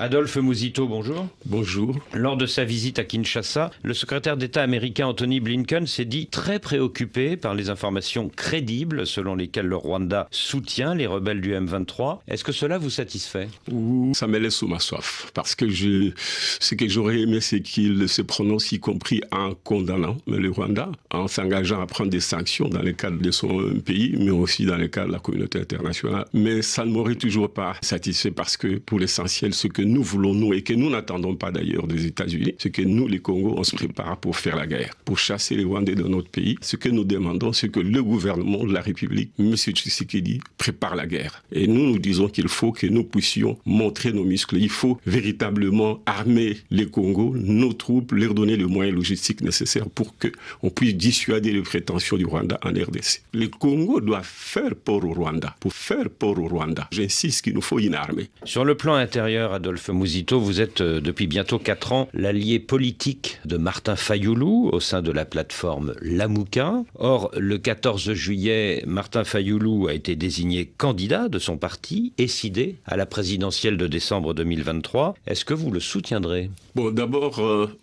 Adolphe Mouzito, bonjour. Bonjour. Lors de sa visite à Kinshasa, le secrétaire d'État américain Anthony Blinken s'est dit très préoccupé par les informations crédibles selon lesquelles le Rwanda soutient les rebelles du M23. Est-ce que cela vous satisfait? Ça me laisse sous ma soif, parce que ce que j'aurais aimé, c'est qu'il se prononce, y compris en condamnant le Rwanda, en s'engageant à prendre des sanctions dans le cadre de son pays, mais aussi dans le cadre de la communauté internationale. Mais ça ne m'aurait toujours pas satisfait, parce que pour l'essentiel, ce que nous voulons, nous, et que nous n'attendons pas d'ailleurs des États-Unis, c'est que nous, les Congos, on se prépare pour faire la guerre, pour chasser les Rwandais dans notre pays. Ce que nous demandons, c'est que le gouvernement de la République, M. Tshisekedi, prépare la guerre. Et nous disons qu'il faut que nous puissions montrer nos muscles. Il faut véritablement armer les Congos, nos troupes, leur donner les moyens logistiques nécessaires pour qu'on puisse dissuader les prétentions du Rwanda en RDC. Les Congos doivent faire peur au Rwanda. Pour faire peur au Rwanda, j'insiste qu'il nous faut une armée. Sur le plan intérieur, Adolphe Mouzito, vous êtes depuis bientôt 4 ans l'allié politique de Martin Fayulu au sein de la plateforme Lamuka. Or, le 14 juillet, Martin Fayulu a été désigné candidat de son parti, SID, à la présidentielle de décembre 2023. Est-ce que vous le soutiendrez? Bon, d'abord,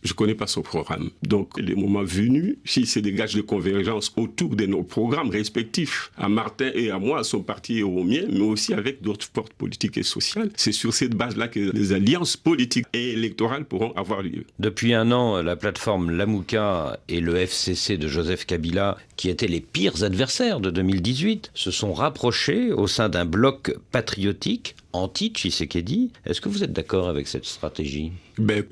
je ne connais pas son programme. Donc, les moments venus, si c'est des gages de convergence autour de nos programmes respectifs, à Martin et à moi, à son parti et au mien, mais aussi avec d'autres forces politiques et sociales, c'est sur cette base-là que les alliances politiques et électorales pourront avoir lieu. Depuis 1 an, la plateforme Lamuka et le FCC de Joseph Kabila, qui étaient les pires adversaires de 2018, se sont rapprochés au sein d'un bloc patriotique anti-Tshisekedi. Est-ce que vous êtes d'accord avec cette stratégie?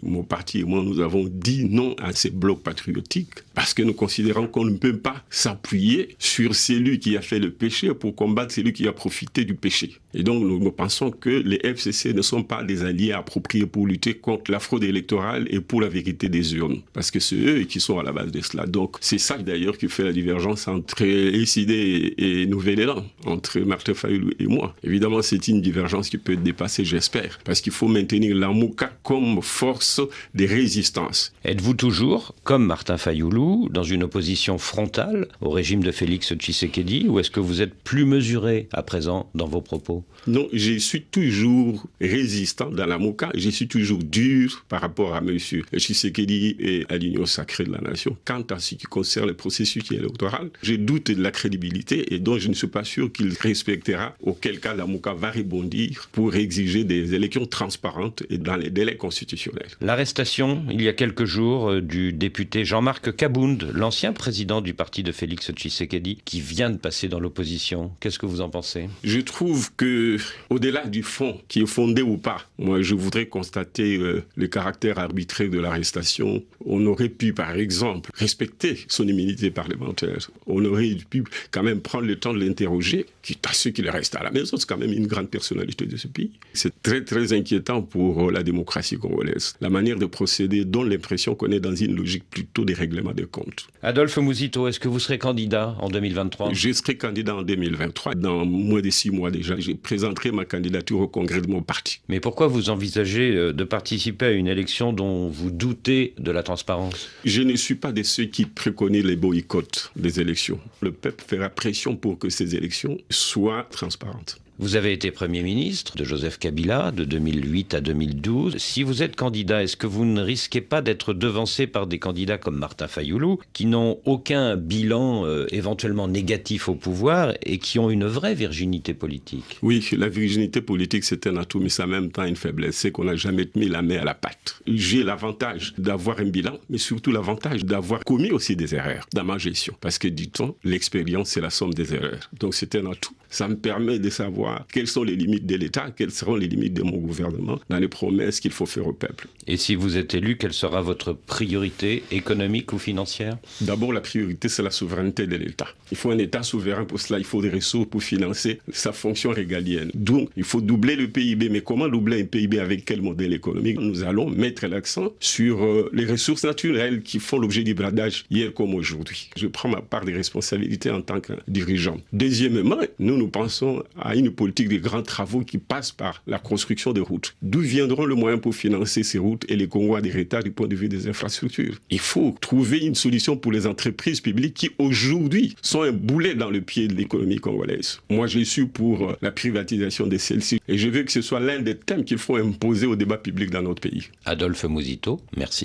Mon parti et moi, nous avons dit non à ces blocs patriotiques parce que nous considérons qu'on ne peut pas s'appuyer sur celui qui a fait le péché pour combattre celui qui a profité du péché. Et donc, nous pensons que les FCC ne sont pas des alliés appropriés pour lutter contre la fraude électorale et pour la vérité des urnes. Parce que c'est eux qui sont à la base de cela. Donc, c'est ça d'ailleurs qui fait la divergence entre SID et Nouvel Élan, entre Martin Fayulu et moi. Évidemment, c'est une divergence qui peut être dépassée, j'espère, parce qu'il faut maintenir la Mouka comme force de résistance. Êtes-vous toujours, comme Martin Fayulu, dans une opposition frontale au régime de Félix Tshisekedi, ou est-ce que vous êtes plus mesuré à présent dans vos propos? Non, je suis toujours résistant dans la Mouka, je suis toujours dur par rapport à M. Tshisekedi et à l'Union sacrée de la nation. Quant à ce qui concerne le processus électoral, je doute de la crédibilité et donc je ne suis pas sûr qu'il respectera, auquel cas la Mouka va rebondir pour exiger des élections transparentes et dans les délais constitutionnels. L'arrestation, il y a quelques jours, du député Jean-Marc Kabound, l'ancien président du parti de Félix Tshisekedi, qui vient de passer dans l'opposition. Qu'est-ce que vous en pensez? Je trouve que, au-delà du fond, qui est fondé ou pas, moi je voudrais constater le caractère arbitraire de l'arrestation. On aurait pu, par exemple, respecter son immunité parlementaire. On aurait pu quand même prendre le temps de l'interroger, quitte à ceux qui le restent à la maison. C'est quand même une grande personnalité de ce pays. C'est très très inquiétant pour la démocratie congolaise. La manière de procéder donne l'impression qu'on est dans une logique plutôt des règlements de comptes. Adolphe Mouzito, est-ce que vous serez candidat en 2023? Je serai candidat en 2023. Dans moins de 6 mois déjà, je présenterai ma candidature au congrès de mon parti. Mais pourquoi vous envisagez de participer à une élection dont vous doutez de la transparence? Je ne suis pas de ceux qui préconisent les boycotts des élections. Le peuple fera pression pour que ces élections soient transparentes. Vous avez été Premier ministre de Joseph Kabila de 2008 à 2012. Si vous êtes candidat, est-ce que vous ne risquez pas d'être devancé par des candidats comme Martin Fayulu, qui n'ont aucun bilan éventuellement négatif au pouvoir et qui ont une vraie virginité politique? Oui, la virginité politique, c'est un atout, mais c'est en même temps une faiblesse. C'est qu'on n'a jamais mis la main à la pâte. J'ai l'avantage d'avoir un bilan, mais surtout l'avantage d'avoir commis aussi des erreurs dans ma gestion. Parce que, dit-on, l'expérience, c'est la somme des erreurs. Donc, c'est un atout. Ça me permet de savoir quelles sont les limites de l'État, quelles seront les limites de mon gouvernement dans les promesses qu'il faut faire au peuple. Et si vous êtes élu, quelle sera votre priorité économique ou financière? D'abord, la priorité, c'est la souveraineté de l'État. Il faut un État souverain. Pour cela, il faut des ressources pour financer sa fonction régalienne. Donc, il faut doubler le PIB. Mais comment doubler un PIB avec quel modèle économique? Nous allons mettre l'accent sur les ressources naturelles qui font l'objet du bradage hier comme aujourd'hui. Je prends ma part des responsabilités en tant que dirigeant. Deuxièmement, nous pensons à une politique des grands travaux qui passent par la construction des routes. D'où viendront le moyen pour financer ces routes et les convois d'héritage du point de vue des infrastructures? Il faut trouver une solution pour les entreprises publiques qui aujourd'hui sont un boulet dans le pied de l'économie congolaise. Moi, je suis pour la privatisation de celle-ci et je veux que ce soit l'un des thèmes qu'il faut imposer au débat public dans notre pays. Adolphe Mouzito, merci.